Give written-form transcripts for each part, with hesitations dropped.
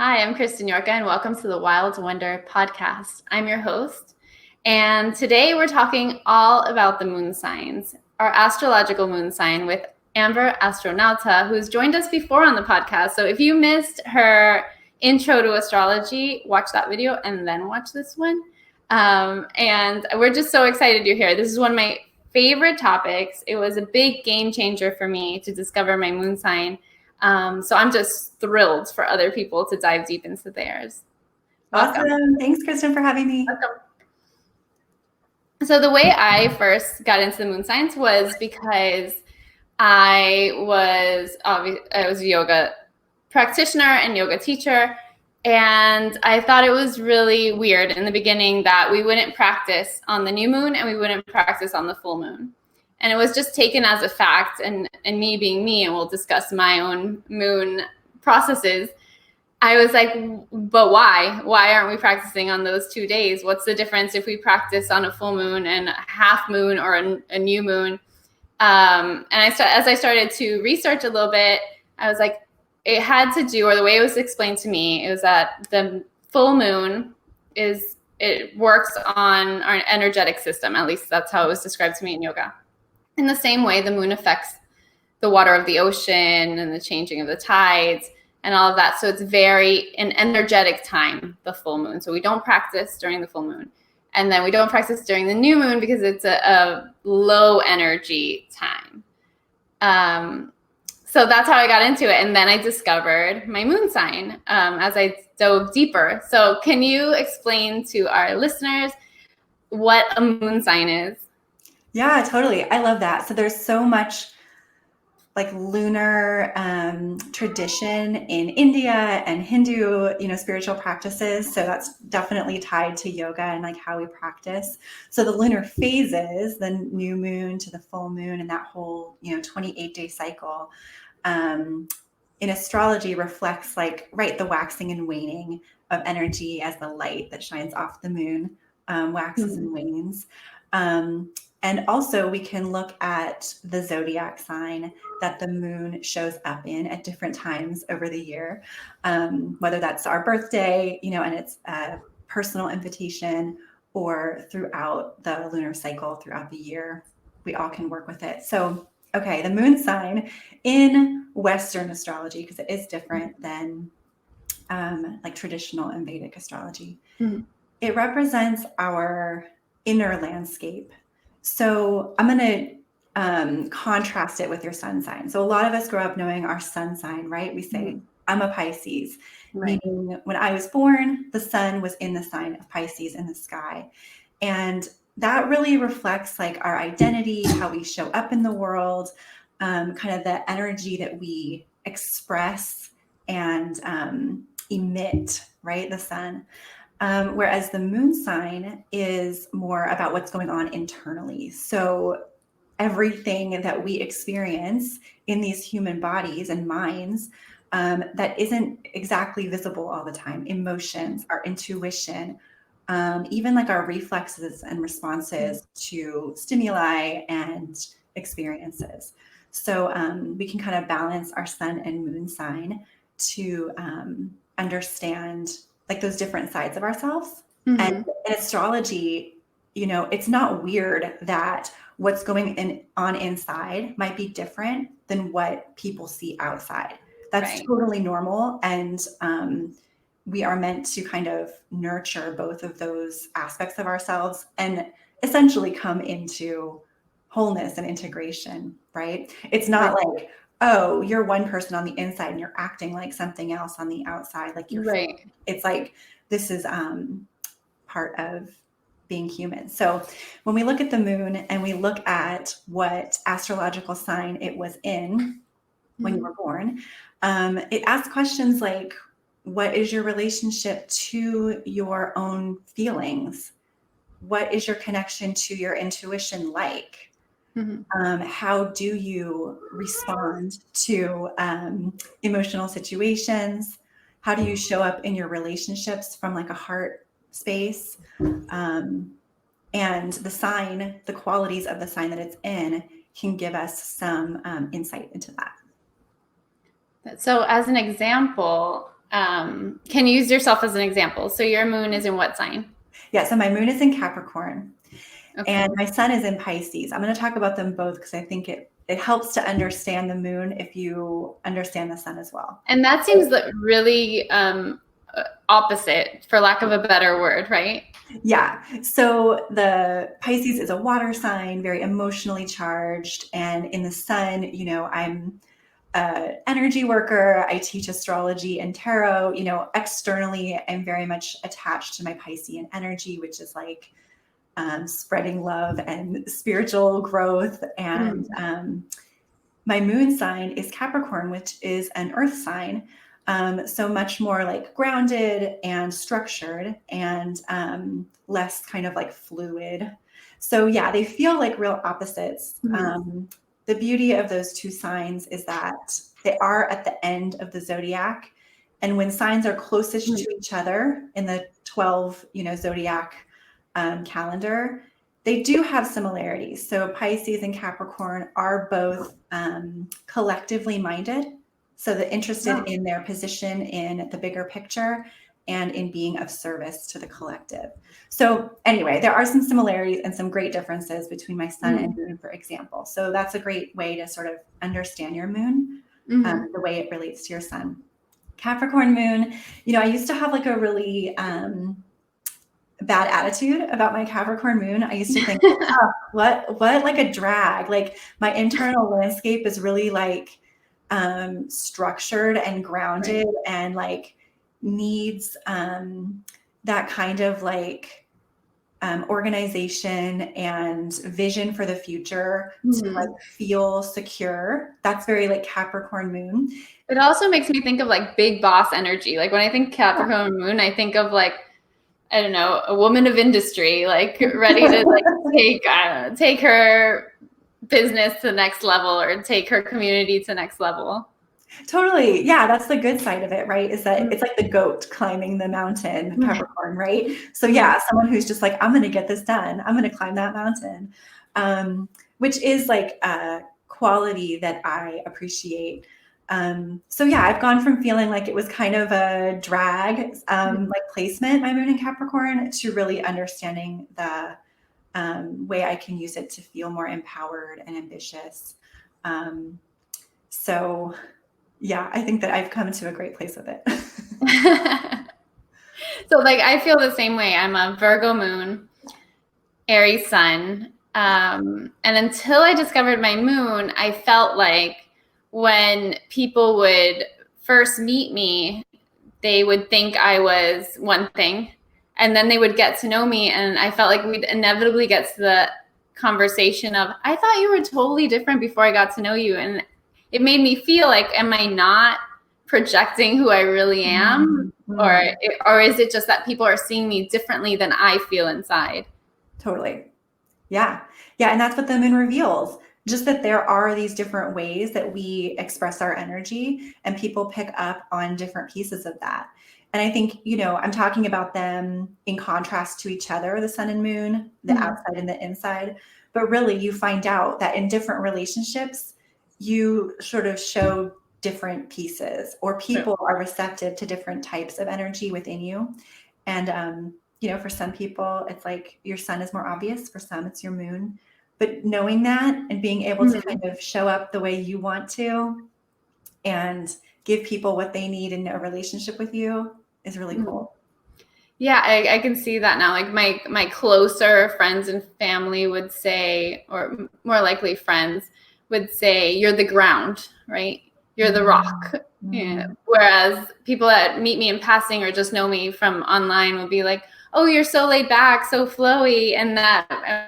Hi, I'm Kristen Yorka, and welcome to the Wild Wonder podcast. I'm your host, and today we're talking all about the moon signs, our astrological moon sign with Amber Astronauta, who's joined us before on the podcast. So if you missed her intro to astrology, watch that video and then watch this one. And we're just so excited you're here. This is one of my favorite topics. It was a big game changer for me to discover my moon sign. So I'm just thrilled for other people to dive deep into theirs. Welcome. Awesome. Thanks, Kristen, for having me. Welcome. So the way I first got into the moon signs was because I was a yoga practitioner and yoga teacher. And I thought it was really weird in the beginning that we wouldn't practice on the new moon and we wouldn't practice on the full moon. And it was just taken as a fact, and me being me, and we'll discuss my own moon processes. I was like, but why? Why aren't we practicing on those 2 days? What's the difference if we practice on a full moon and a half moon or a new moon? And as I started to research a little bit, I was like, it had to do, or the way it was explained to me, it was that the full moon it works on our energetic system. At least that's how it was described to me in yoga. In the same way, the moon affects the water of the ocean and the changing of the tides and all of that. So it's very an energetic time, the full moon. So we don't practice during the full moon. And then we don't practice during the new moon because it's a low energy time. So that's how I got into it. And then I discovered my moon sign as I dove deeper. So can you explain to our listeners what a moon sign is? Yeah, totally. I love that. So there's so much like lunar tradition in India and Hindu, spiritual practices. So that's definitely tied to yoga and like how we practice. So the lunar phases, the new moon to the full moon and that whole, 28-day cycle in astrology reflects the waxing and waning of energy as the light that shines off the moon waxes and wanes. And also we can look at the zodiac sign that the moon shows up in at different times over the year, whether that's our birthday, and it's a personal invitation, or throughout the lunar cycle throughout the year, we all can work with it. So, okay, the moon sign in Western astrology, because it is different than like traditional and Vedic astrology, it represents our inner landscape. So I'm going to contrast it with your sun sign. So a lot of us grow up knowing our sun sign, right? We say, I'm a Pisces, right. Meaning when I was born, the sun was in the sign of Pisces in the sky. And that really reflects like our identity, how we show up in the world, kind of the energy that we express and emit, right? The sun. Whereas the moon sign is more about what's going on internally. So everything that we experience in these human bodies and minds that isn't exactly visible all the time, emotions, our intuition, even like our reflexes and responses to stimuli and experiences. So we can kind of balance our sun and moon sign to understand like those different sides of ourselves. And in astrology, it's not weird that what's going on inside might be different than what people see outside. That's totally normal. And we are meant to kind of nurture both of those aspects of ourselves and essentially come into wholeness and integration, right? It's not like, oh, you're one person on the inside and you're acting like something else on the outside. Like you're It's like, this is part of being human. So when we look at the moon and we look at what astrological sign it was in when you were born, it asks questions like, what is your relationship to your own feelings? What is your connection to your intuition like? How do you respond to emotional situations? How do you show up in your relationships from like a heart space? And the sign, the qualities of the sign that it's in can give us some insight into that. So as an example, can you use yourself as an example? So your moon is in what sign? Yeah, so my moon is in Capricorn, Okay. and my sun is in Pisces. I'm going to talk about them both because I think it helps to understand the moon if you understand the sun as well. And that seems really opposite, for lack of a better word, right? Yeah. So the Pisces is a water sign, very emotionally charged. And in the sun, I'm an energy worker. I teach astrology and tarot. Externally, I'm very much attached to my Piscean energy, which is like spreading love and spiritual growth. And my moon sign is Capricorn, which is an earth sign. So much more like grounded and structured and less kind of like fluid. So yeah, they feel like real opposites. The beauty of those two signs is that they are at the end of the zodiac. And when signs are closest to each other in the 12, zodiac calendar, they do have similarities. So Pisces and Capricorn are both collectively minded. So they're interested in their position in the bigger picture and in being of service to the collective. So anyway, there are some similarities and some great differences between my sun and moon, for example. So that's a great way to sort of understand your moon, the way it relates to your sun. Capricorn moon, I used to have like a really bad attitude about my Capricorn moon. I used to think, oh, what like a drag. Like my internal landscape is really like structured and grounded and like needs that kind of like organization and vision for the future to like feel secure. That's very like Capricorn moon. It also makes me think of like big boss energy. Like when I think Capricorn moon, I think of like, I don't know, a woman of industry, like ready to like take her business to the next level or take her community to the next level. Totally. Yeah, that's the good side of it, right? Is that it's like the goat climbing the mountain, Capricorn, right? So yeah, someone who's just like, I'm going to get this done. I'm going to climb that mountain, which is like a quality that I appreciate. So yeah, I've gone from feeling like it was kind of a drag, like placement, my moon in Capricorn, to really understanding the way I can use it to feel more empowered and ambitious. So yeah, I think that I've come to a great place with it. So like, I feel the same way. I'm a Virgo moon, Aries sun. And until I discovered my moon, I felt like when people would first meet me, they would think I was one thing, and then they would get to know me. And I felt like we'd inevitably get to the conversation of, I thought you were totally different before I got to know you. And it made me feel like, am I not projecting who I really am? Or is it just that people are seeing me differently than I feel inside? Totally. Yeah. Yeah. And that's what the moon reveals. Just that there are these different ways that we express our energy, and people pick up on different pieces of that. And I think, I'm talking about them in contrast to each other, the sun and moon, the outside and the inside. But really, you find out that in different relationships, you sort of show different pieces, or people are receptive to different types of energy within you. And, for some people, it's like your sun is more obvious. For some, it's your moon. But knowing that and being able to kind of show up the way you want to and give people what they need in a relationship with you is really cool. Yeah, I can see that now. Like my closer friends and family would say, or more likely friends would say, you're the ground, right? You're the rock. Yeah. Whereas people that meet me in passing or just know me from online would be like, oh, you're so laid back, so flowy. And that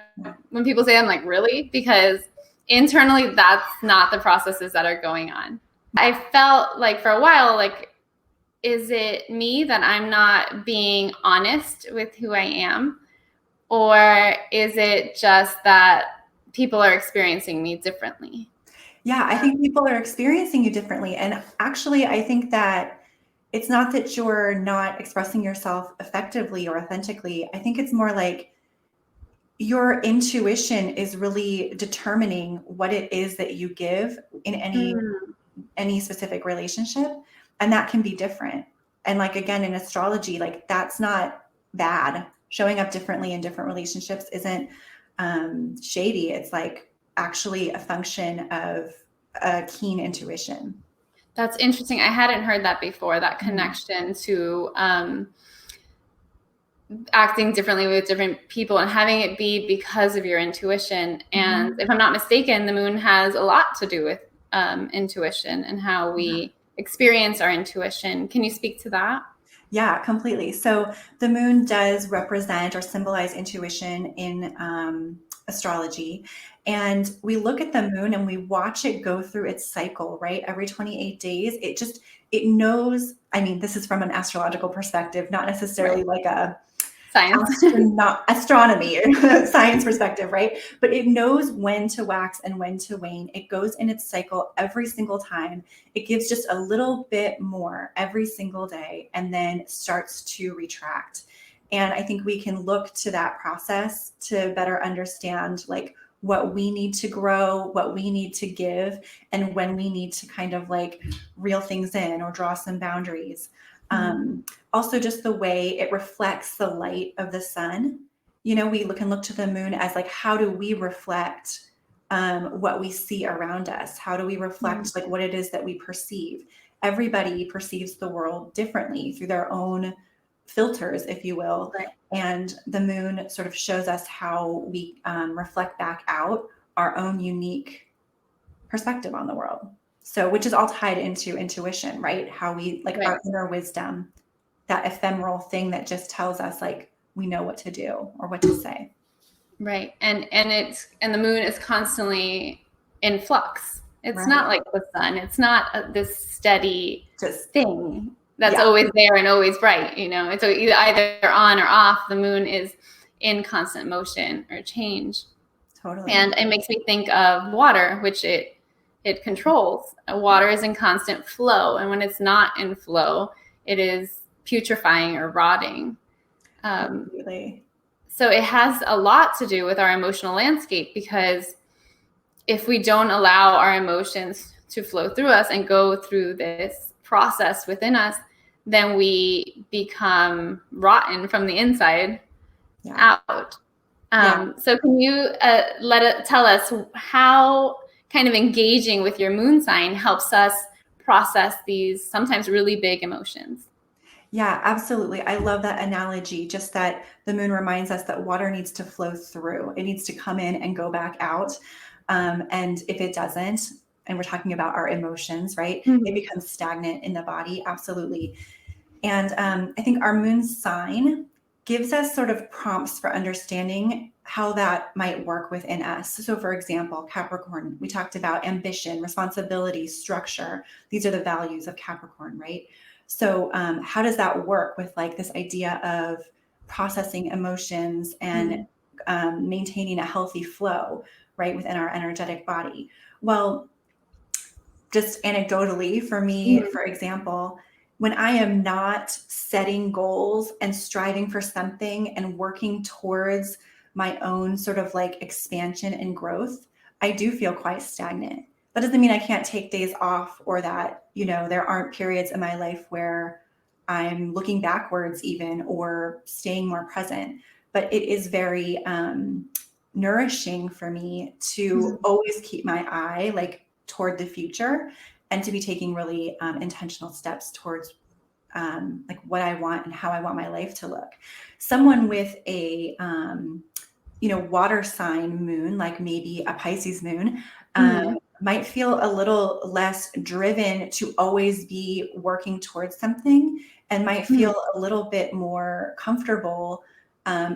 when people say that, I'm like, really? Because internally, that's not the processes that are going on. I felt like for a while, like, is it me that I'm not being honest with who I am? Or is it just that people are experiencing me differently? Yeah, I think people are experiencing you differently. And actually, I think that it's not that you're not expressing yourself effectively or authentically. I think it's more like your intuition is really determining what it is that you give in any specific relationship. And that can be different. And like, again, in astrology, like that's not bad. Showing up differently in different relationships isn't shady. It's like actually a function of a keen intuition. That's interesting. I hadn't heard that before, that Mhm. connection to acting differently with different people and having it be because of your intuition. And Mhm. if I'm not mistaken, the moon has a lot to do with intuition and how we experience our intuition. Can you speak to that? Yeah, completely. So the moon does represent or symbolize intuition in astrology. And we look at the moon and we watch it go through its cycle, right? Every 28 days, it knows. I mean, this is from an astrological perspective, not Right. necessarily like a Science. astronomy or science perspective, right? But it knows when to wax and when to wane. It goes in its cycle every single time. It gives just a little bit more every single day and then starts to retract. And I think we can look to that process to better understand like what we need to grow, what we need to give, and when we need to kind of like reel things in or draw some boundaries. Also, just the way it reflects the light of the sun. You know, we can look to the moon as like, how do we reflect what we see around us? How do we reflect like what it is that we perceive? Everybody perceives the world differently through their own filters, if you will. Right. And the moon sort of shows us how we reflect back out our own unique perspective on the world. So, which is all tied into intuition, right? How we like Right. our inner wisdom, that ephemeral thing that just tells us like we know what to do or what to say. Right. And the moon is constantly in flux. It's Right. not like the sun. It's not this steady Just thing that's yeah, always there and always bright. It's either on or off. The moon is in constant motion or change. totally. And it makes me think of water, which it controls. Water is in constant flow, and when it's not in flow, it is putrefying or rotting. Um, Completely. so it has a lot to do with our emotional landscape, because if we don't allow our emotions to flow through us and go through this process within us, then we become rotten from the inside Yeah. out. Yeah. So can you tell us how kind of engaging with your moon sign helps us process these sometimes really big emotions? Yeah, absolutely. I love that analogy. Just that the moon reminds us that water needs to flow through, it needs to come in and go back out. And if it doesn't, and we're talking about our emotions, right? It Mhm. becomes stagnant in the body. Absolutely. And I think our moon sign gives us sort of prompts for understanding how that might work within us. So, for example, Capricorn, we talked about ambition, responsibility, structure. These are the values of Capricorn, right? So, how does that work with like this idea of processing emotions and Mhm. maintaining a healthy flow, right, within our energetic body? Well, just anecdotally for me, Mhm. for example, when I am not setting goals and striving for something and working towards my own sort of like expansion and growth, I do feel quite stagnant. That doesn't mean I can't take days off or that, you know, there aren't periods in my life where I'm looking backwards even or staying more present. But it is very nourishing for me to Mhm. always keep my eye like toward the future and to be taking really intentional steps towards like what I want and how I want my life to look. Someone with a water sign moon, like maybe a Pisces moon, Mhm. might feel a little less driven to always be working towards something and might Mhm. feel a little bit more comfortable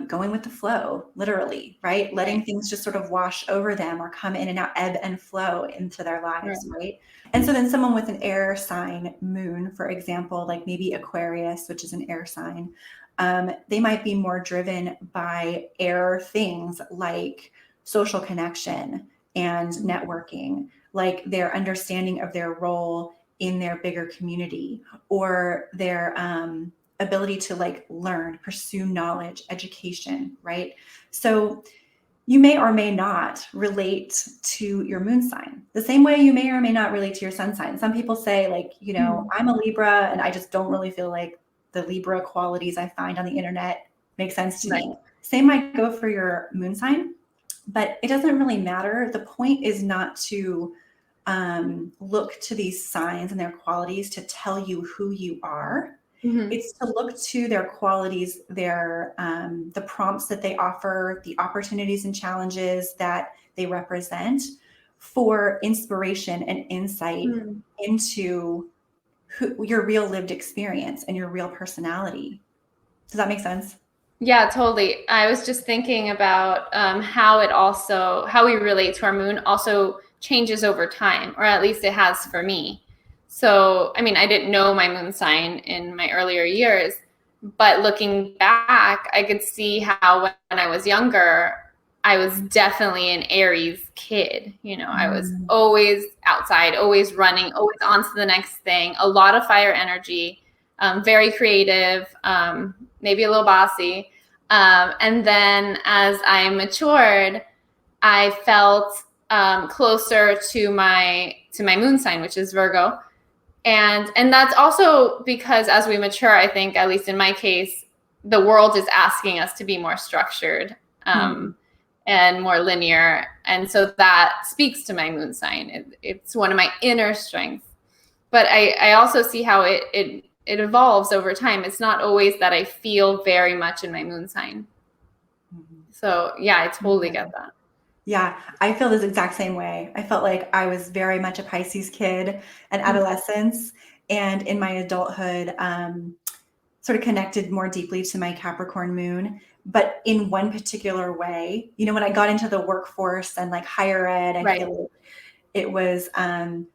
going with the flow, literally, right? Letting Right. things just sort of wash over them or come in and out, ebb and flow into their lives, Right. right? And so then someone with an air sign moon, for example, like maybe Aquarius, which is an air sign, they might be more driven by air things like social connection and networking, like their understanding of their role in their bigger community or their ability to like learn, pursue knowledge, education, right? So you may or may not relate to your moon sign. The same way you may or may not relate to your sun sign. Some people say, like, you know, I'm a Libra and I just don't really feel like the Libra qualities I find on the internet make sense to me. Same might go for your moon sign, but it doesn't really matter. The point is not to look to these signs and their qualities to tell you who you are. It's to look to their qualities, their the prompts that they offer, the opportunities and challenges that they represent for inspiration and insight into your real lived experience and your real personality. Does that make sense? Yeah, totally. I was just thinking about how we relate to our moon also changes over time, or at least it has for me. So, I mean, I didn't know my moon sign in my earlier years, but looking back, I could see how when I was younger, I was definitely an Aries kid. You know, I was always outside, always running, always on to the next thing, a lot of fire energy, very creative, maybe a little bossy. And then as I matured, I felt closer to my moon sign, which is Virgo. And that's also because as we mature, I think, at least in my case, the world is asking us to be more structured and more linear. And so that speaks to my moon sign. It's one of my inner strengths. But I also see how it evolves over time. It's not always that I feel very much in my moon sign. So yeah, I totally get that. Yeah, I feel this exact same way. I felt like I was very much a Pisces kid and adolescence, and in my adulthood, sort of connected more deeply to my Capricorn moon, but in one particular way. You know, when I got into the workforce and like higher ed, I feel like it was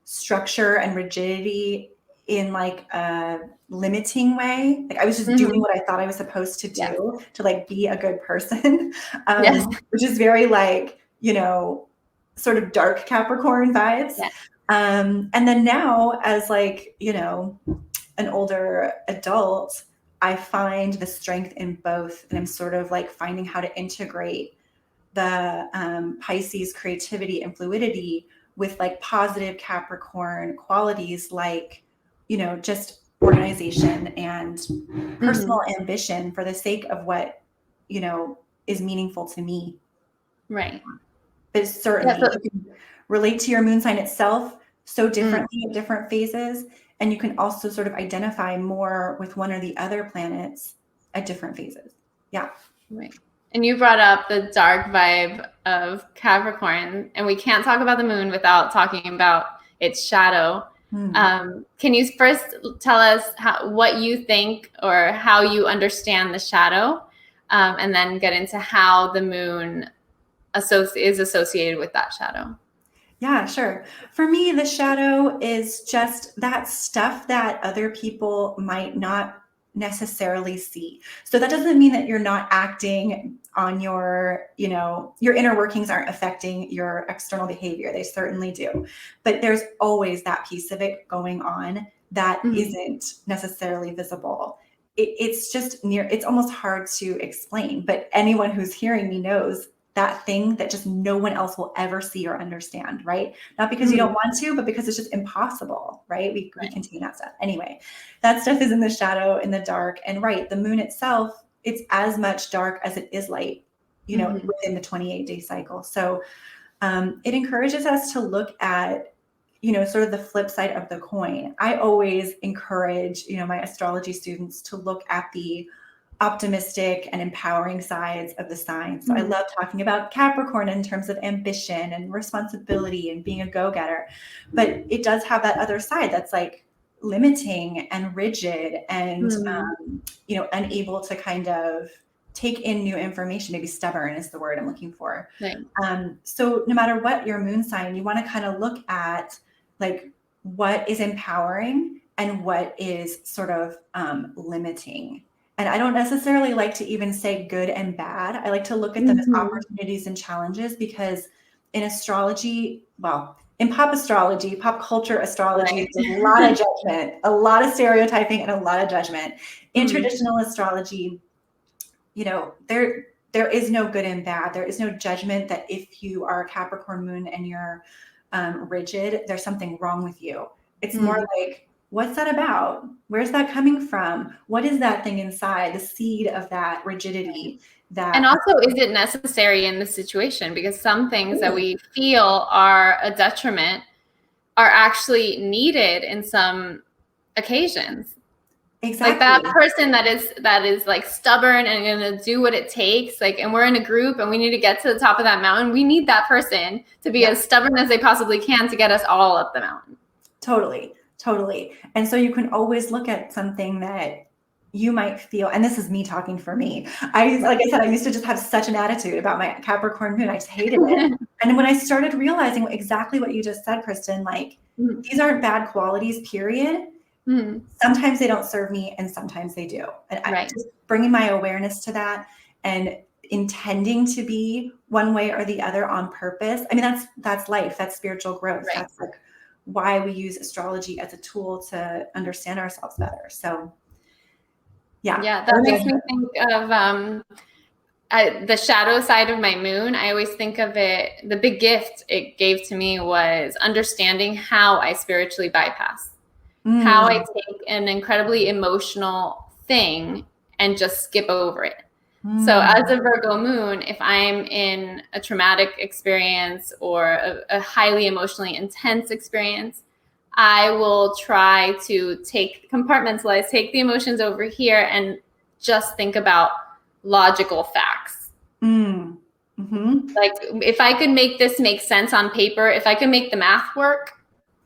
structure and rigidity in like a limiting way. Like I was just doing what I thought I was supposed to do to like be a good person, which is very like, you know, sort of dark Capricorn vibes. And then now as like, you know, an older adult, I find the strength in both. And I'm sort of like finding how to integrate the Pisces creativity and fluidity with like positive Capricorn qualities, like, you know, just organization and personal ambition for the sake of what, you know, is meaningful to me. Right. But certainly you can relate to your moon sign itself so differently at different phases. And you can also sort of identify more with one or the other planets at different phases. Yeah. Right. And you brought up the dark vibe of Capricorn, and we can't talk about the moon without talking about its shadow. Can you first tell us what you think or how you understand the shadow, and then get into how the moon is associated with that shadow? Yeah, sure. For me, the shadow is just that stuff that other people might not necessarily see. So that doesn't mean that you're not acting on your, you know, your inner workings aren't affecting your external behavior. They certainly do. But there's always that piece of it going on that isn't necessarily visible. It's just it's almost hard to explain, but anyone who's hearing me knows that thing that just no one else will ever see or understand, right? Not because you don't want to, but because it's just impossible, right? We contain that stuff. Anyway, that stuff is in the shadow, in the dark. And right, the moon itself, it's as much dark as it is light, you know, within the 28-day cycle. So it encourages us to look at, you know, sort of the flip side of the coin. I always encourage, you know, my astrology students to look at the optimistic and empowering sides of the sign. So I love talking about Capricorn in terms of ambition and responsibility and being a go-getter, but it does have that other side that's like limiting and rigid and, you know, unable to kind of take in new information. Maybe stubborn is the word I'm looking for. Right. So no matter what your moon sign, you want to kind of look at like what is empowering and what is sort of limiting. And I don't necessarily like to even say good and bad. I like to look at them as opportunities and challenges, because in astrology, well, in pop astrology, pop culture astrology, there's a lot of judgment, a lot of stereotyping, and a lot of judgment. In traditional astrology, you know, there is no good and bad. There is no judgment that if you are a Capricorn moon and you're rigid, there's something wrong with you. It's more like, what's that about? Where's that coming from? What is that thing inside, the seed of that rigidity? And also, is it necessary in the situation? Because some things that we feel are a detriment are actually needed in some occasions. Exactly. Like that person that is like stubborn and gonna do what it takes, like, and we're in a group and we need to get to the top of that mountain. We need that person to be as stubborn as they possibly can to get us all up the mountain. Totally. And so you can always look at something that you might feel, and this is me talking for me. Like I said, I used to just have such an attitude about my Capricorn moon. I just hated it. And when I started realizing exactly what you just said, Kristen, like these aren't bad qualities, period. Sometimes they don't serve me and sometimes they do. And I just bringing my awareness to that and intending to be one way or the other on purpose. I mean, that's life. That's spiritual growth. That's like why we use astrology as a tool to understand ourselves better. So yeah, that makes me think of the shadow side of my moon. I always think of it, the big gift it gave to me was understanding how I spiritually bypass, how I take an incredibly emotional thing and just skip over it. So as a Virgo moon, if I'm in a traumatic experience or a highly emotionally intense experience, I will try to compartmentalize, take the emotions over here and just think about logical facts. Like if I could make this make sense on paper, if I could make the math work,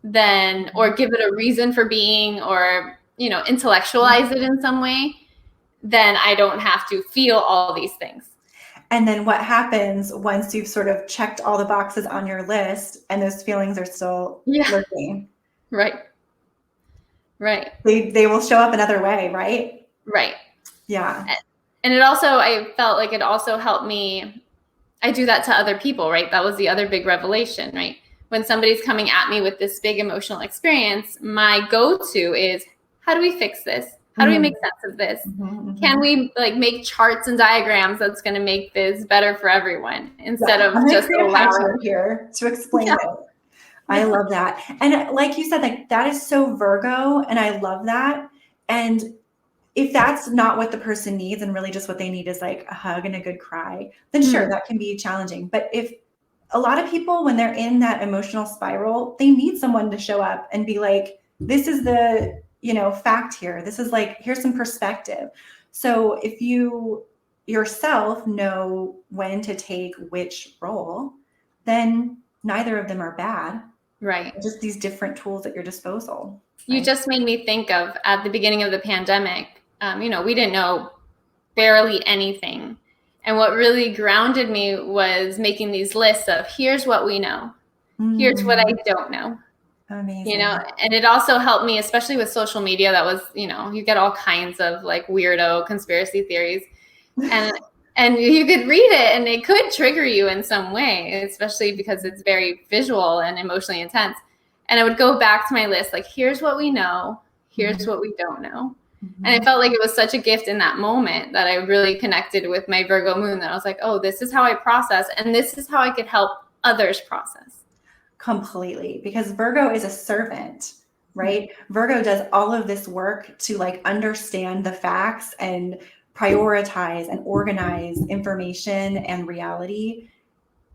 then, or give it a reason for being, or, intellectualize it in some way, then I don't have to feel all these things. And then what happens once you've sort of checked all the boxes on your list and those feelings are still lurking? Right. They will show up another way, right? Right. Yeah. And I felt like it also helped me. I do that to other people, right? That was the other big revelation, right? When somebody's coming at me with this big emotional experience, my go-to is, how do we fix this? How do we make sense of this? Can we make charts and diagrams that's going to make this better for everyone instead of just allowing here to explain it? I love that. And like you said, like that is so Virgo, and I love that. And if that's not what the person needs and really just what they need is like a hug and a good cry, then sure, that can be challenging. But if a lot of people, when they're in that emotional spiral, they need someone to show up and be like, this is the, fact here. This is like, here's some perspective. So if you yourself know when to take which role, then neither of them are bad. Right. They're just these different tools at your disposal. You just made me think of at the beginning of the pandemic, we didn't know barely anything. And what really grounded me was making these lists of here's what we know. Here's what I don't know. Amazing. And it also helped me, especially with social media. That was, you get all kinds of like weirdo conspiracy theories and you could read it and it could trigger you in some way, especially because it's very visual and emotionally intense. And I would go back to my list, like, here's what we know. Here's what we don't know. And I felt like it was such a gift in that moment that I really connected with my Virgo moon, that I was like, oh, this is how I process. And this is how I could help others process. Completely. Because Virgo is a servant, right? Virgo does all of this work to understand the facts and prioritize and organize information and reality,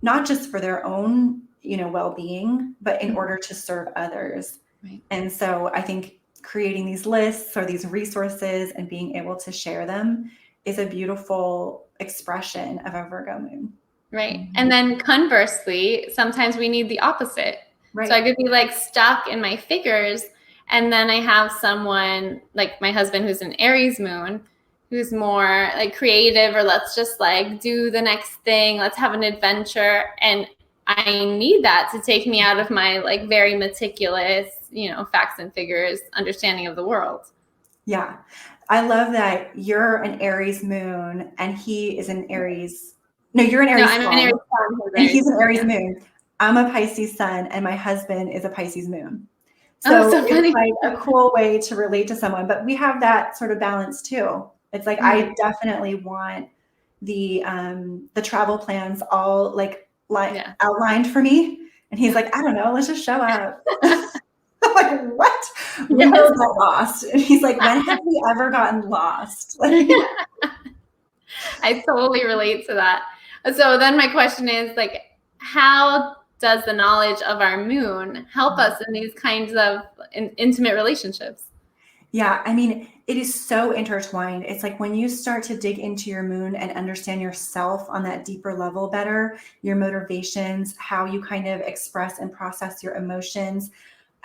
not just for their own, well-being, but in order to serve others. Right. And so I think creating these lists or these resources and being able to share them is a beautiful expression of a Virgo moon. Right. And then conversely, sometimes we need the opposite. Right. So I could be stuck in my figures, and then I have someone like my husband who's an Aries moon, who's more creative, or let's just do the next thing. Let's have an adventure. And I need that to take me out of my very meticulous, facts and figures understanding of the world. Yeah. I love that you're an Aries moon and he is an Aries. No, you're an Aries sun. I'm an Aries sun. And he's an Aries moon. I'm a Pisces sun and my husband is a Pisces moon. So it's a cool way to relate to someone, but we have that sort of balance too. It's I definitely want the travel plans all like Yeah. outlined for me. And he's like, I don't know, let's just show up. I'm like, what? We will Yes. get lost. And he's like, when have we ever gotten lost? Like, I totally relate to that. So then my question is like, how does the knowledge of our moon help us in these kinds of intimate relationships? yeah, I mean, it is so intertwined. It's like when you start to dig into your moon and understand yourself on that deeper level better, your motivations, how you kind of express and process your emotions.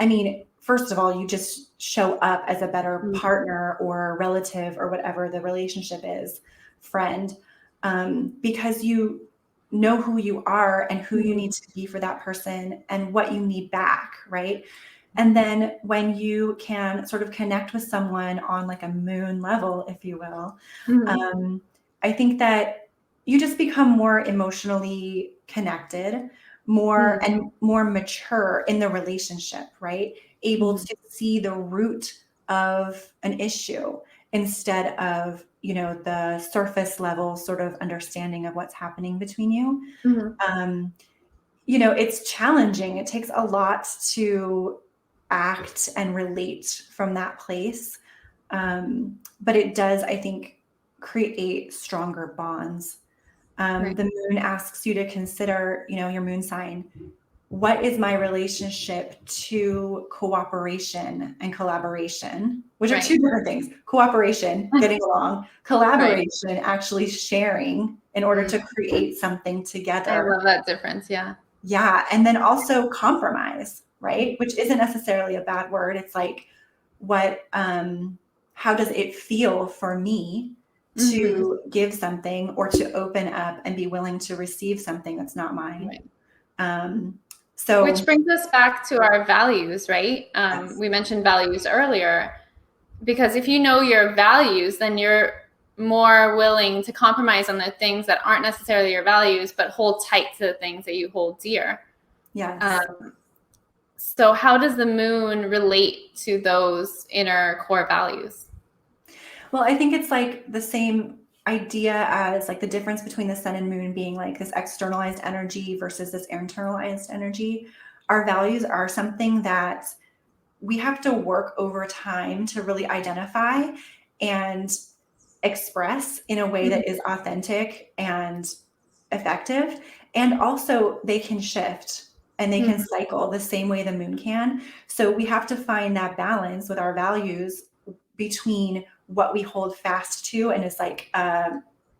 I mean, first of all, you just show up as a better partner or relative or whatever the relationship is, friend, because you know who you are and who you need to be for that person and what you need back, right? And then when you can sort of connect with someone on like a moon level, if you will, I think that you just become more emotionally connected, more and more mature in the relationship, right? Able to see the root of an issue instead of, you know, the surface level sort of understanding of what's happening between you. You know, it's challenging. It takes a lot to act and relate from that place. But it does, I think, create stronger bonds. Right. The moon asks you to consider, you know, your moon sign. What is my relationship to cooperation and collaboration, which are two different things? Cooperation, getting along, collaboration, actually sharing in order to create something I together. love that difference. Yeah. Yeah. And then also compromise, right? Which isn't necessarily a bad word. It's like, how does it feel for me to give something or to open up and be willing to receive something that's not mine? Right. So, Which brings us back to our values, right? yes. We mentioned values earlier, because if you know your values, then you're more willing to compromise on the things that aren't necessarily your values, but hold tight to the things that you hold dear. Yes. So how does the moon relate to those inner core values? Well, I think it's like the same idea as like the difference between the sun and moon being like this externalized energy versus this internalized energy. Our values are something that we have to work over time to really identify and express in a way that is authentic and effective. And also, they can shift and they can cycle the same way the moon can. So, we have to find that balance with our values between what we hold fast to and is like,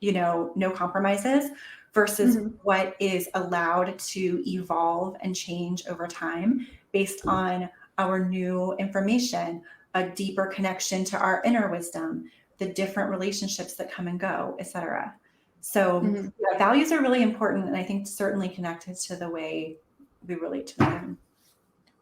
you know, no compromises versus what is allowed to evolve and change over time based on our new information, a deeper connection to our inner wisdom, the different relationships that come and go, etc. So yeah, values are really important, and I think certainly connected to the way we relate to them.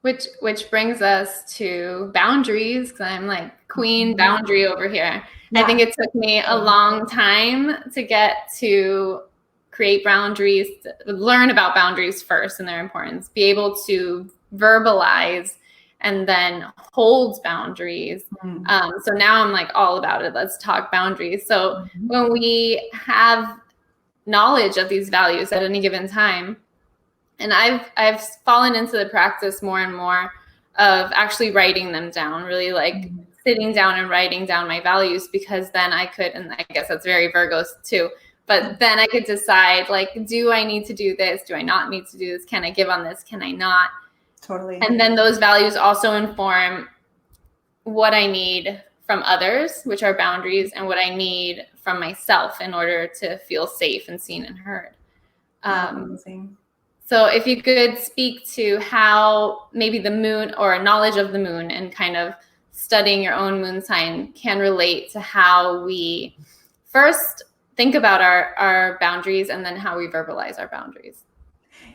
Which brings us to boundaries, because I'm like queen boundary over here. Yeah. I think it took me a long time to get to create boundaries, learn about boundaries first and their importance, be able to verbalize and then hold boundaries. So now I'm like all about it. Let's talk boundaries. So when we have knowledge of these values at any given time, and I've fallen into the practice more and more of actually writing them down, really like sitting down and writing down my values, because then I could, and I guess that's very Virgos too, but then I could decide, like, do I need to do this? Do I not need to do this? Can I give on this? Can I not? Totally. And then those values also inform what I need from others, which are boundaries, and what I need from myself in order to feel safe and seen and heard. Amazing. So if you could speak to how maybe the moon or knowledge of the moon and kind of studying your own moon sign can relate to how we first think about our boundaries and then how we verbalize our boundaries.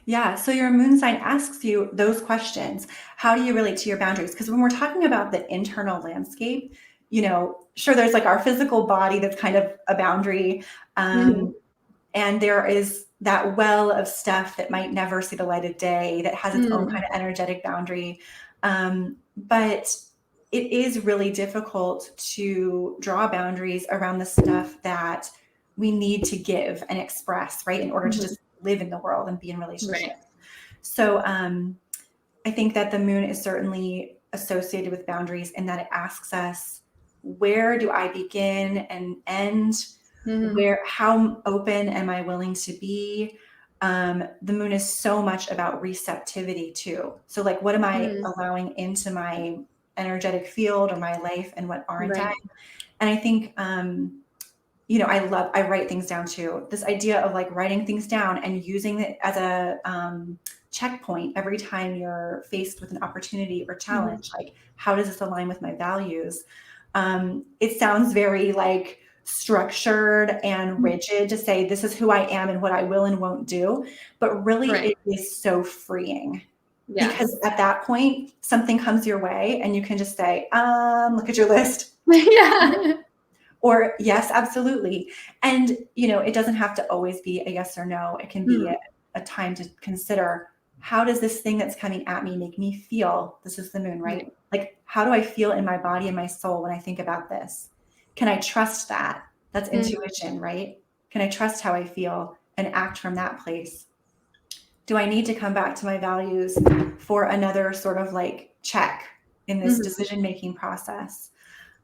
Yeah. So your moon sign asks you those questions. How do you relate to your boundaries? Because when we're talking about the internal landscape, you know, sure, there's like our physical body that's kind of a boundary. And there is that well of stuff that might never see the light of day that has its own kind of energetic boundary. But it is really difficult to draw boundaries around the stuff that we need to give and express, right, in order to Mhm. just live in the world and be in relationships. Right. So I think that the moon is certainly associated with boundaries in that it asks us, where do I begin and end? How open am I willing to be? The moon is so much about receptivity too. So like, what am I allowing into my energetic field or my life, and what aren't I? Right. And I think, I write things down too. This idea of like writing things down and using it as a checkpoint every time you're faced with an opportunity or challenge. Like, how does this align with my values? It sounds very like structured and rigid to say this is who I am and what I will and won't do, but really Right. it is so freeing. Yes. Because at that point, something comes your way and you can just say, look at your list. Yeah. Or yes, absolutely. And, it doesn't have to always be a yes or no. It can be a time to consider, how does this thing that's coming at me make me feel? This is the moon, right? Like, how do I feel in my body and my soul when I think about this? Can I trust that? That's intuition, right? Can I trust how I feel and act from that place? Do I need to come back to my values for another sort of like check in this decision-making process?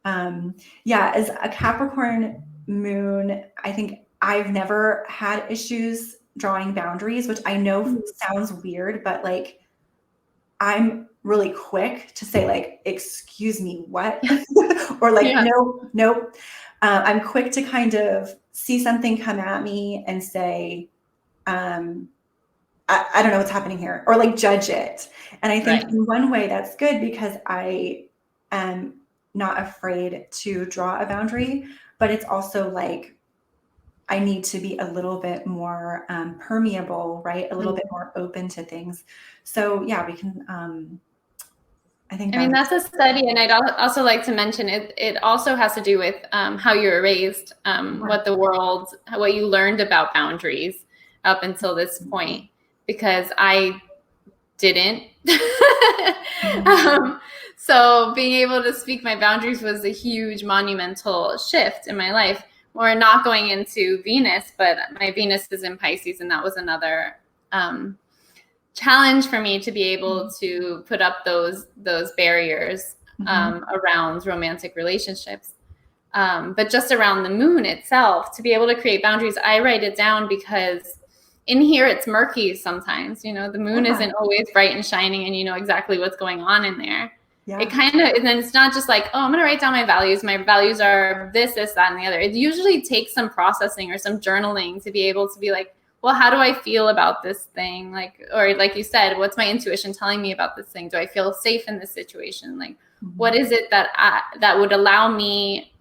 As a Capricorn moon, I think I've never had issues drawing boundaries, which I know sounds weird, but like, I'm really quick to say like, excuse me, what? Or like, no, nope. I'm quick to kind of see something come at me and say, I don't know what's happening here, or like judge it. And I think in one way that's good, because I am not afraid to draw a boundary, but it's also like, I need to be a little bit more permeable, right? A little bit more open to things. So yeah, we can, I think. I mean, that's a study, and I'd also like to mention it also has to do with how you were raised, what you learned about boundaries up until this point, because I didn't. So being able to speak my boundaries was a huge monumental shift in my life. We're not going into Venus, but my Venus is in Pisces, and that was another challenge for me to be able to put up those barriers around romantic relationships. But just around the moon itself, to be able to create boundaries, I write it down because in here it's murky sometimes. The moon isn't always bright and shining and you know exactly what's going on in there. It kind of, and then it's not just like, oh, I'm going to write down my values. My values are this, that, and the other. It usually takes some processing or some journaling to be able to be like, well, how do I feel about this thing? Like, or like you said, what's my intuition telling me about this thing? Do I feel safe in this situation? Like, what is it that would allow me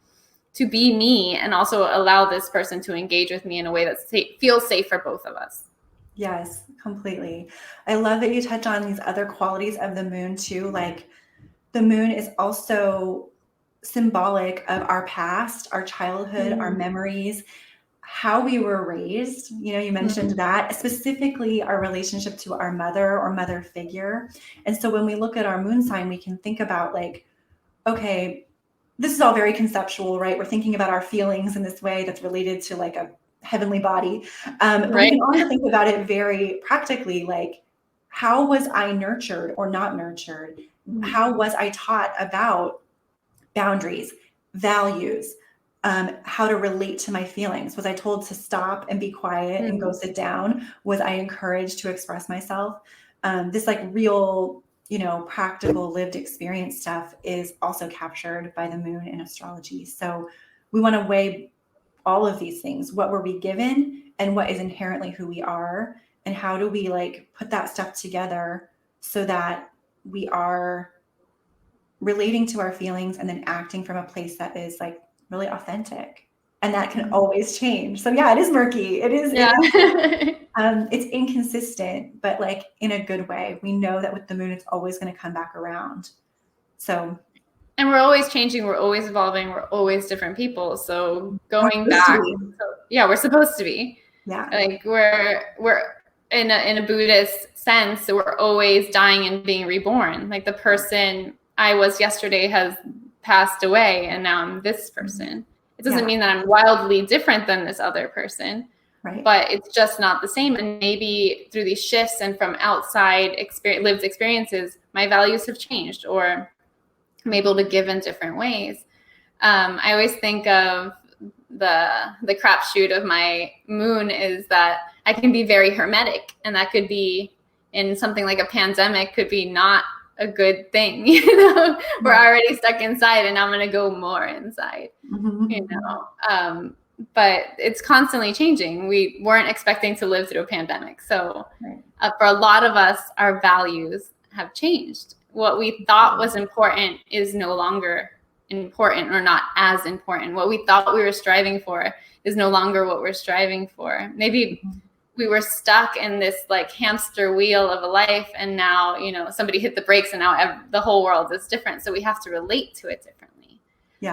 to be me and also allow this person to engage with me in a way that feels safe for both of us? Yes, completely. I love that you touch on these other qualities of the moon too. Like, the moon is also symbolic of our past, our childhood, our memories, how we were raised. You mentioned that, specifically our relationship to our mother or mother figure. And so when we look at our moon sign, we can think about like, okay, this is all very conceptual, right? We're thinking about our feelings in this way that's related to like a heavenly body. But we can also think about it very practically, like, how was I nurtured or not nurtured? How was I taught about boundaries, values, how to relate to my feelings? Was I told to stop and be quiet and go sit down? Was I encouraged to express myself? This like real, practical lived experience stuff is also captured by the moon in astrology. So we want to weigh all of these things. What were we given and what is inherently who we are? And how do we like put that stuff together so that we are relating to our feelings and then acting from a place that is like really authentic, and that can always change. So yeah, it is murky. It is, it's inconsistent, but like in a good way. We know that with the moon, it's always going to come back around. So, and we're always changing. We're always evolving. We're always different people. So going back, we're supposed to be. Yeah. Like we're in a Buddhist sense, so we're always dying and being reborn. Like the person I was yesterday has passed away, and now I'm this person. It doesn't mean that I'm wildly different than this other person, but it's just not the same. And maybe through these shifts and from outside lived experiences, my values have changed, or I'm able to give in different ways. I always think of the crapshoot of my moon is that I can be very hermetic, and that could be in something like a pandemic, could be not a good thing. You know, we're already stuck inside, and I'm going to go more inside. You know, but it's constantly changing. We weren't expecting to live through a pandemic, so for a lot of us, our values have changed. What we thought was important is no longer important, or not as important. What we thought we were striving for is no longer what we're striving for. Maybe we were stuck in this like hamster wheel of a life, and now, you know, somebody hit the brakes, and now the whole world is different. So we have to relate to it differently.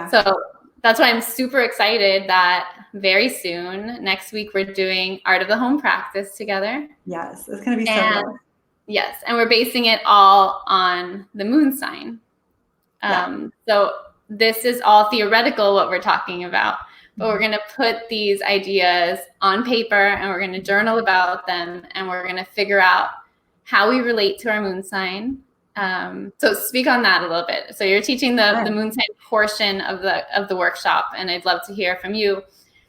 So that's why I'm super excited that very soon, next week, we're doing Art of the Home practice together. Yes, it's going to be so good. Yes, and we're basing it all on the moon sign. So this is all theoretical, what we're talking about, but we're going to put these ideas on paper, and we're going to journal about them, and we're going to figure out how we relate to our moon sign. So speak on that a little bit. So you're teaching the moon sign portion of the workshop, and I'd love to hear from you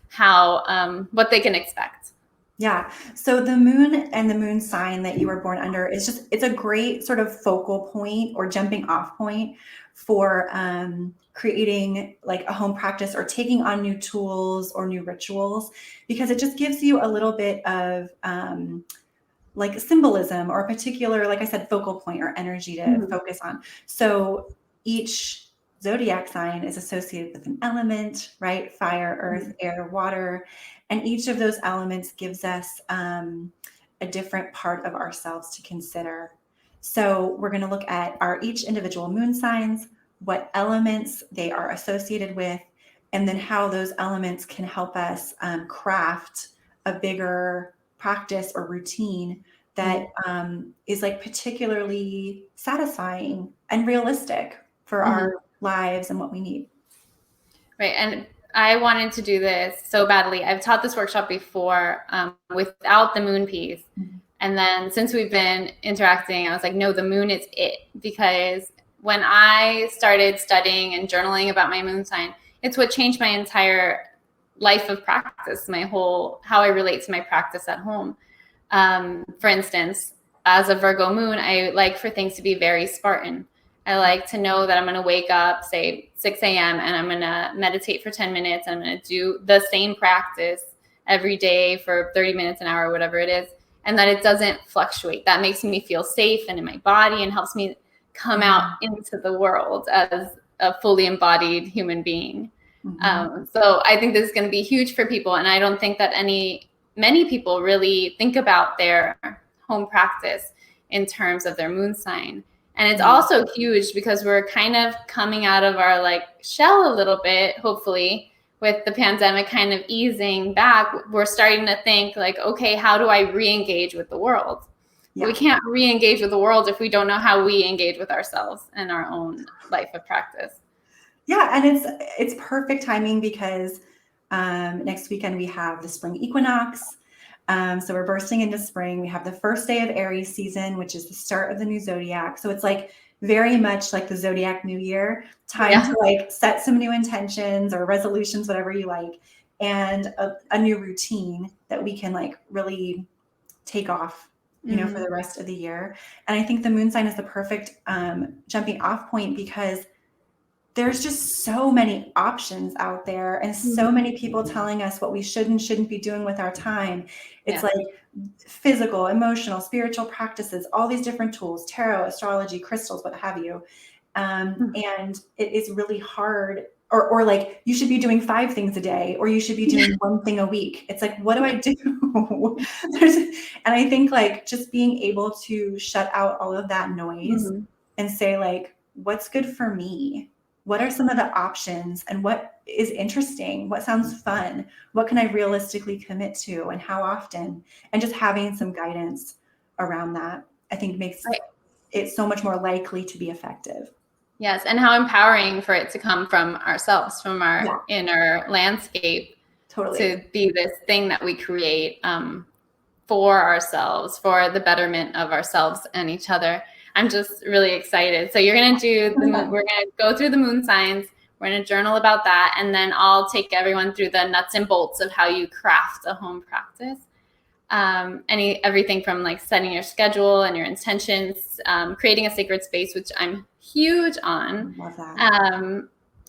how what they can expect. Yeah. So the moon and the moon sign that you were born under is it's a great sort of focal point or jumping off point for creating like a home practice or taking on new tools or new rituals, because it just gives you a little bit of like symbolism or a particular, like I said, focal point or energy to focus on. So each zodiac sign is associated with an element, right? Fire, earth, air, water. And each of those elements gives us a different part of ourselves to consider. So we're going to look at each individual moon signs, what elements they are associated with, and then how those elements can help us craft a bigger practice or routine that is like particularly satisfying and realistic for our lives and what we need. Right. And I wanted to do this so badly. I've taught this workshop before without the moon piece. And then since we've been interacting, I was like, no, the moon is it. Because when I started studying and journaling about my moon sign, it's what changed my entire life of practice, how I relate to my practice at home. For instance, as a Virgo moon, I like for things to be very Spartan. I like to know that I'm going to wake up, say 6 a.m., and I'm going to meditate for 10 minutes. And I'm going to do the same practice every day for 30 minutes, an hour, whatever it is, and that it doesn't fluctuate. That makes me feel safe and in my body, and helps me come out into the world as a fully embodied human being. So I think this is going to be huge for people. And I don't think that many people really think about their home practice in terms of their moon sign. And it's also huge because we're kind of coming out of our like shell a little bit, hopefully, with the pandemic kind of easing back. We're starting to think like, okay, how do I re-engage with the world? We can't re-engage with the world if we don't know how we engage with ourselves and our own life of practice. Yeah, and it's perfect timing because next weekend we have the spring equinox. So we're bursting into spring. We have the first day of Aries season, which is the start of the new zodiac. So it's like very much like the zodiac new year, time to like set some new intentions or resolutions, whatever you like, and a new routine that we can like really take off, you know, for the rest of the year. And I think the moon sign is the perfect jumping off point, because there's just so many options out there and so many people telling us what we should and shouldn't be doing with our time. It's like physical, emotional, spiritual practices, all these different tools, tarot, astrology, crystals, what have you. And it is really hard, or like you should be doing 5 things a day, or you should be doing 1 thing a week. It's like, what do I do? And I think like just being able to shut out all of that noise and say like, what's good for me? What are some of the options, and what is interesting? What sounds fun? What can I realistically commit to, and how often? And just having some guidance around that, I think makes it so much more likely to be effective. Yes, and how empowering for it to come from ourselves, from our Yeah. inner landscape, Totally. to be this thing that we create for ourselves, for the betterment of ourselves and each other. I'm just really excited. So you're going to do we're going to go through the moon signs. We're going to journal about that, and then I'll take everyone through the nuts and bolts of how you craft a home practice. Everything from like setting your schedule and your intentions, creating a sacred space, which I'm huge on. Love that.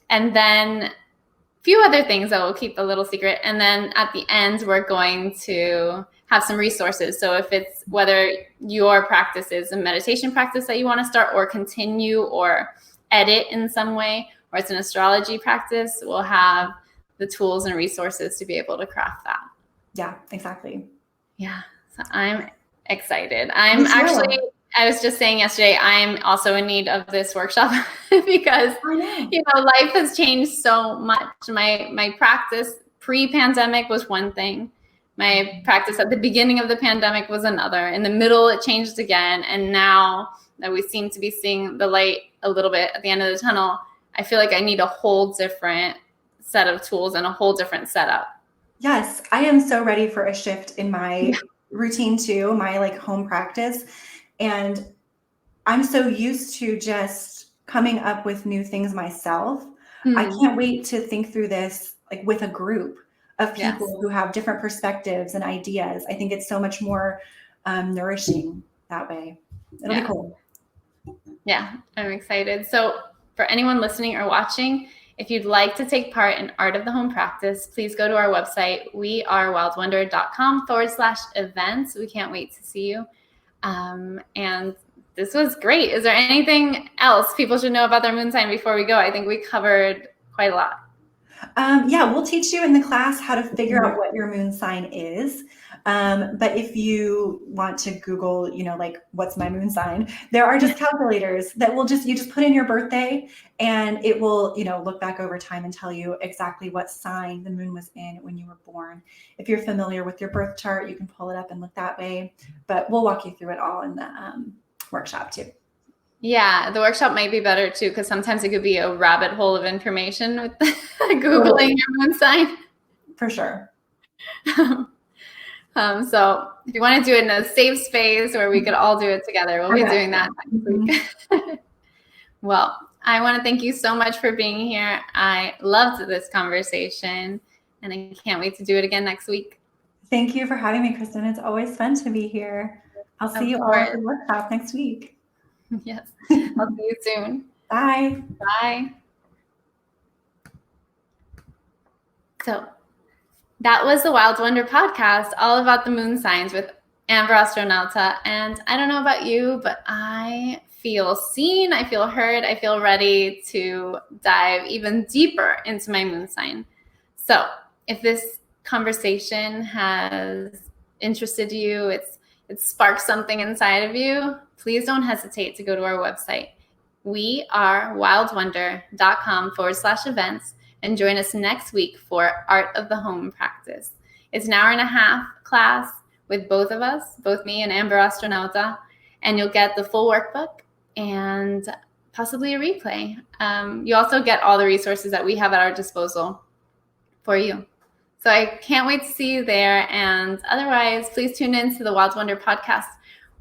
And then a few other things that we'll keep a little secret. And then at the end, we're going to have some resources. So if it's whether your practice is a meditation practice that you want to start or continue or edit in some way, or it's an astrology practice, we'll have the tools and resources to be able to craft that. Yeah, exactly. Yeah, so I'm excited. I was just saying yesterday, I'm also in need of this workshop because, life has changed so much. My practice pre-pandemic was one thing. My practice at the beginning of the pandemic was another. In the middle, it changed again. And now that we seem to be seeing the light a little bit at the end of the tunnel, I feel like I need a whole different set of tools and a whole different setup. Yes, I am so ready for a shift in my routine too, my like home practice. And I'm so used to just coming up with new things myself. I can't wait to think through this like with a group of people who have different perspectives and ideas. I think it's so much more nourishing that way. It'll be cool. Yeah, I'm excited. So for anyone listening or watching, if you'd like to take part in Art of the Home Practice, please go to our website, wearewildwonder.com/events. We can't wait to see you. And this was great. Is there anything else people should know about their moon sign before we go? I think we covered quite a lot. We'll teach you in the class how to figure out what your moon sign is. But if you want to Google, like what's my moon sign, there are just calculators that will you just put in your birthday and it will, look back over time and tell you exactly what sign the moon was in when you were born. If you're familiar with your birth chart, you can pull it up and look that way, but we'll walk you through it all in the workshop too. Yeah, the workshop might be better too, because sometimes it could be a rabbit hole of information with Googling your moon sign. For sure. So if you want to do it in a safe space where we could all do it together, we'll be doing that next week. Well, I want to thank you so much for being here. I loved this conversation, and I can't wait to do it again next week. Thank you for having me, Kristen. It's always fun to be here. I'll see you all at the workshop next week. Yes. I'll see you soon. Bye. Bye. So that was the Wild Wonder podcast, all about the moon signs with Amber Astronauta. And I don't know about you, but I feel seen, I feel heard, I feel ready to dive even deeper into my moon sign. So if this conversation has interested you, it's sparked something inside of you, please don't hesitate to go to our website, wearewildwonder.com/events, and join us next week for Art of the Home Practice. It's an 1.5-hour class with both of us, both me and Amber Astronauta, and you'll get the full workbook and possibly a replay. You also get all the resources that we have at our disposal for you. So I can't wait to see you there. And otherwise, please tune in to the Wild Wonder podcast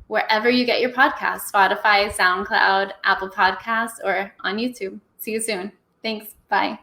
wherever you get your podcasts, Spotify, SoundCloud, Apple Podcasts, or on YouTube. See you soon. Thanks. Bye.